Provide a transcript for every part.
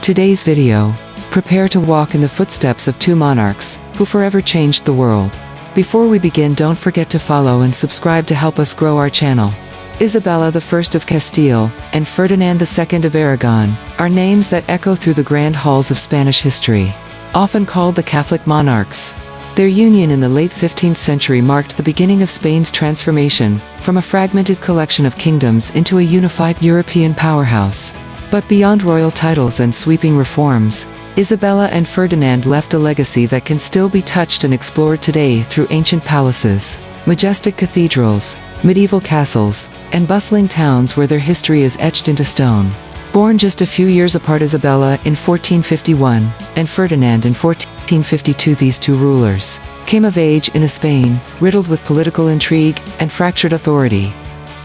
Today's video. Prepare to walk in the footsteps of two monarchs, who forever changed the world. Before we begin, don't forget to follow and subscribe to help us grow our channel. Isabella I of Castile, and Ferdinand II of Aragon, are names that echo through the grand halls of Spanish history. Often called the Catholic Monarchs. Their union in the late 15th century marked the beginning of Spain's transformation, from a fragmented collection of kingdoms into a unified European powerhouse. But beyond royal titles and sweeping reforms, Isabella and Ferdinand left a legacy that can still be touched and explored today through ancient palaces, majestic cathedrals, medieval castles, and bustling towns where their history is etched into stone. Born just a few years apart, Isabella in 1451, and Ferdinand in 1452, these two rulers came of age in a Spain riddled with political intrigue and fractured authority.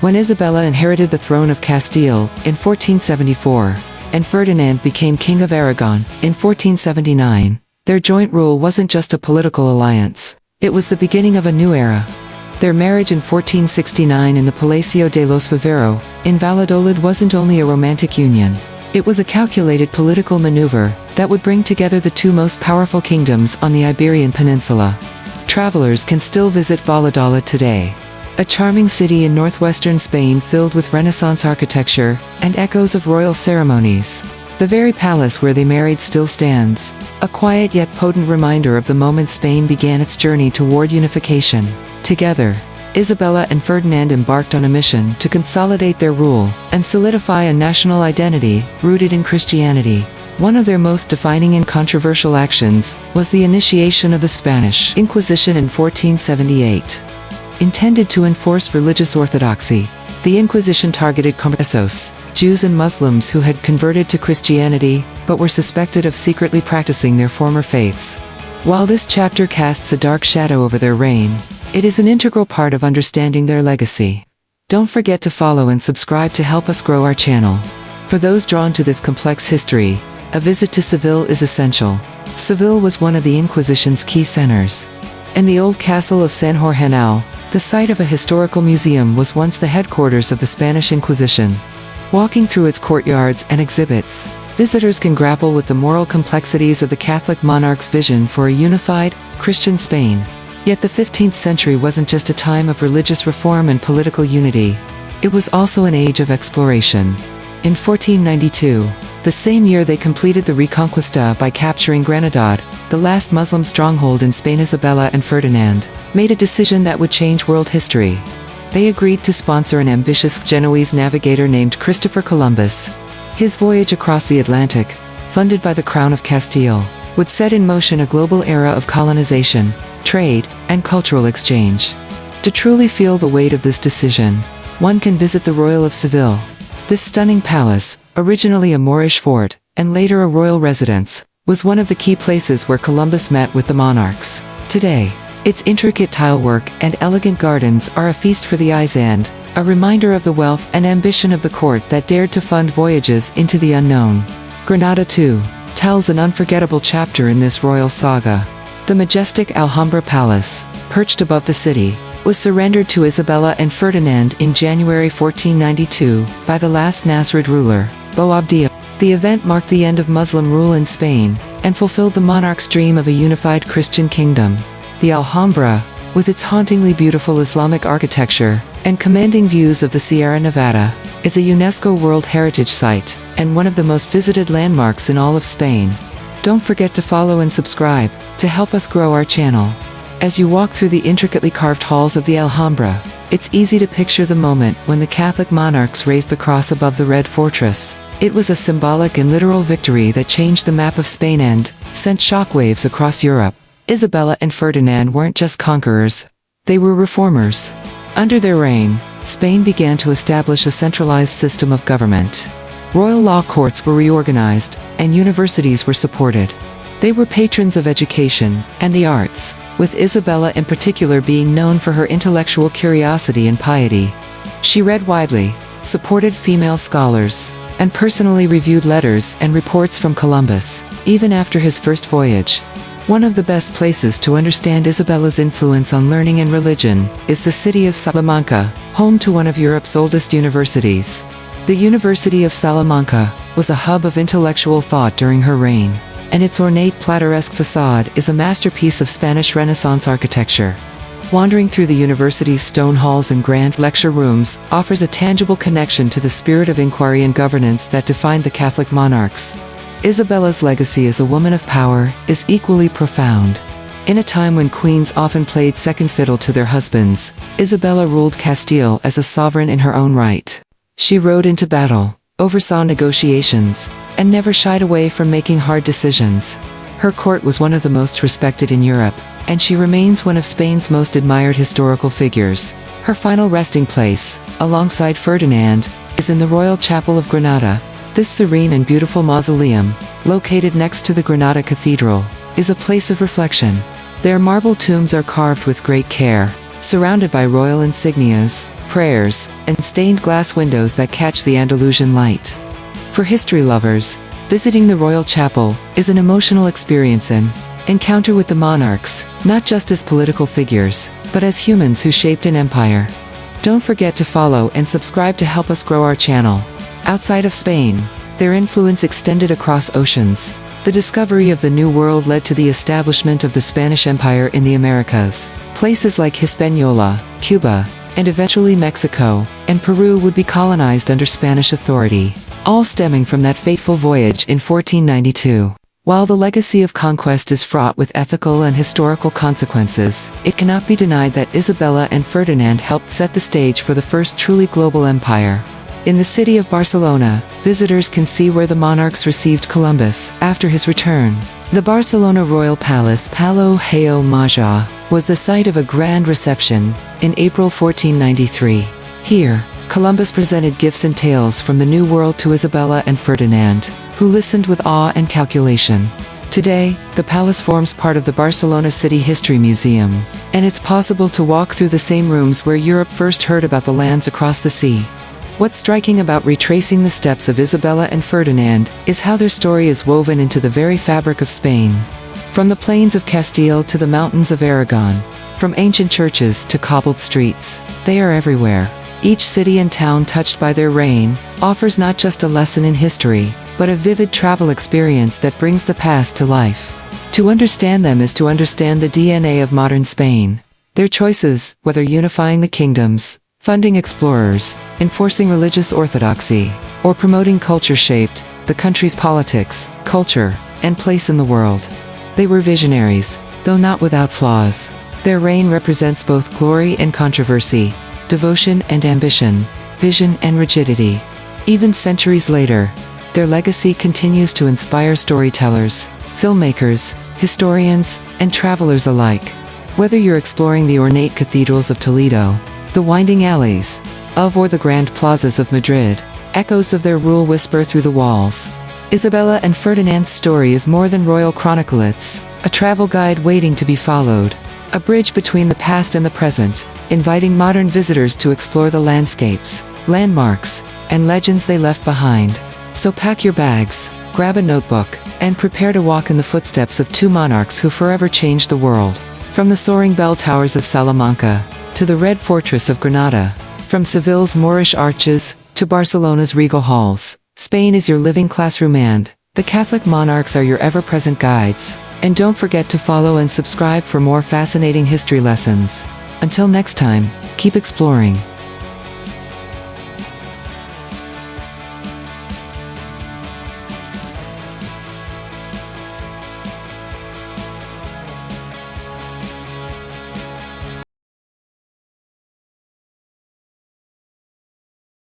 When Isabella inherited the throne of Castile in 1474, and Ferdinand became King of Aragon in 1479, their joint rule wasn't just a political alliance, it was the beginning of a new era. Their marriage in 1469 in the Palacio de los Vivero, in Valladolid, wasn't only a romantic union. It was a calculated political maneuver that would bring together the two most powerful kingdoms on the Iberian Peninsula. Travelers can still visit Valladolid today, a charming city in northwestern Spain filled with Renaissance architecture and echoes of royal ceremonies. The very palace where they married still stands, a quiet yet potent reminder of the moment Spain began its journey toward unification. Together, Isabella and Ferdinand embarked on a mission to consolidate their rule and solidify a national identity rooted in Christianity. One of their most defining and controversial actions was the initiation of the Spanish Inquisition in 1478. Intended to enforce religious orthodoxy, the Inquisition targeted conversos, Jews and Muslims who had converted to Christianity but were suspected of secretly practicing their former faiths. While this chapter casts a dark shadow over their reign, it is an integral part of understanding their legacy. Don't forget to follow and subscribe to help us grow our channel. For those drawn to this complex history, a visit to Seville is essential. Seville was one of the Inquisition's key centers. And the old castle of San Jorge, the site of a historical museum, was once the headquarters of the Spanish Inquisition. Walking through its courtyards and exhibits, visitors can grapple with the moral complexities of the Catholic monarch's vision for a unified, Christian Spain. Yet the 15th century wasn't just a time of religious reform and political unity. It was also an age of exploration. In 1492, the same year they completed the Reconquista by capturing Granada, the last Muslim stronghold in Spain, Isabella and Ferdinand made a decision that would change world history. They agreed to sponsor an ambitious Genoese navigator named Christopher Columbus. His voyage across the Atlantic, funded by the Crown of Castile, would set in motion a global era of colonization, trade, and cultural exchange. To truly feel the weight of this decision, one can visit the Royal of Seville. This stunning palace, originally a Moorish fort, and later a royal residence, was one of the key places where Columbus met with the monarchs. Today, its intricate tilework and elegant gardens are a feast for the eyes and a reminder of the wealth and ambition of the court that dared to fund voyages into the unknown. Granada, too, tells an unforgettable chapter in this royal saga. The majestic Alhambra Palace, perched above the city, was surrendered to Isabella and Ferdinand in January 1492 by the last Nasrid ruler, Boabdil. The event marked the end of Muslim rule in Spain and fulfilled the monarch's dream of a unified Christian kingdom. The Alhambra, with its hauntingly beautiful Islamic architecture and commanding views of the Sierra Nevada, is a UNESCO World Heritage Site and one of the most visited landmarks in all of Spain. Don't forget to follow and subscribe to help us grow our channel. As you walk through the intricately carved halls of the Alhambra, it's easy to picture the moment when the Catholic monarchs raised the cross above the Red Fortress. It was a symbolic and literal victory that changed the map of Spain and sent shockwaves across Europe. Isabella and Ferdinand weren't just conquerors, they were reformers. Under their reign, Spain began to establish a centralized system of government. Royal law courts were reorganized, and universities were supported. They were patrons of education and the arts, with Isabella in particular being known for her intellectual curiosity and piety. She read widely, supported female scholars, and personally reviewed letters and reports from Columbus, even after his first voyage. One of the best places to understand Isabella's influence on learning and religion is the city of Salamanca, home to one of Europe's oldest universities. The University of Salamanca was a hub of intellectual thought during her reign, and its ornate plateresque facade is a masterpiece of Spanish Renaissance architecture. Wandering through the university's stone halls and grand lecture rooms offers a tangible connection to the spirit of inquiry and governance that defined the Catholic monarchs. Isabella's legacy as a woman of power is equally profound. In a time when queens often played second fiddle to their husbands, Isabella ruled Castile as a sovereign in her own right. She rode into battle, oversaw negotiations, and never shied away from making hard decisions. Her court was one of the most respected in Europe, and she remains one of Spain's most admired historical figures. Her final resting place, alongside Ferdinand, is in the Royal Chapel of Granada. This serene and beautiful mausoleum, located next to the Granada Cathedral, is a place of reflection. Their marble tombs are carved with great care, surrounded by royal insignias, prayers, and stained glass windows that catch the Andalusian light. For history lovers, visiting the Royal Chapel is an emotional experience and encounter with the monarchs, not just as political figures, but as humans who shaped an empire. Don't forget to follow and subscribe to help us grow our channel. Outside of Spain, their influence extended across oceans. The discovery of the New World led to the establishment of the Spanish Empire in the Americas. Places like Hispaniola, Cuba, and eventually Mexico and Peru would be colonized under Spanish authority, all stemming from that fateful voyage in 1492. While the legacy of conquest is fraught with ethical and historical consequences, it cannot be denied that Isabella and Ferdinand helped set the stage for the first truly global empire. In the city of Barcelona, visitors can see where the monarchs received Columbus after his return. The Barcelona Royal Palace Palau Heu Major was the site of a grand reception in April 1493. Here, Columbus presented gifts and tales from the New World to Isabella and Ferdinand, who listened with awe and calculation. Today, the palace forms part of the Barcelona City History Museum, and it's possible to walk through the same rooms where Europe first heard about the lands across the sea. What's striking about retracing the steps of Isabella and Ferdinand is how their story is woven into the very fabric of Spain. From the plains of Castile to the mountains of Aragon, from ancient churches to cobbled streets, they are everywhere. Each city and town touched by their reign offers not just a lesson in history, but a vivid travel experience that brings the past to life. To understand them is to understand the DNA of modern Spain. Their choices, whether unifying the kingdoms, funding explorers, enforcing religious orthodoxy, or promoting culture, shaped the country's politics, culture, and place in the world. They were visionaries, though not without flaws. Their reign represents both glory and controversy, devotion and ambition, vision and rigidity. Even centuries later, their legacy continues to inspire storytellers, filmmakers, historians, and travelers alike. Whether you're exploring the ornate cathedrals of Toledo, the winding alleys of or the grand plazas of Madrid, echoes of their rule whisper through the walls. Isabella and Ferdinand's story is more than royal chronicle, it's a travel guide waiting to be followed, a bridge between the past and the present, inviting modern visitors to explore the landscapes, landmarks, and legends they left behind. So pack your bags, grab a notebook, and prepare to walk in the footsteps of two monarchs who forever changed the world. From the soaring bell towers of Salamanca to the Red Fortress of Granada, from Seville's Moorish arches to Barcelona's regal halls, Spain is your living classroom and the Catholic monarchs are your ever-present guides. And don't forget to follow and subscribe for more fascinating history lessons. Until next time, keep exploring.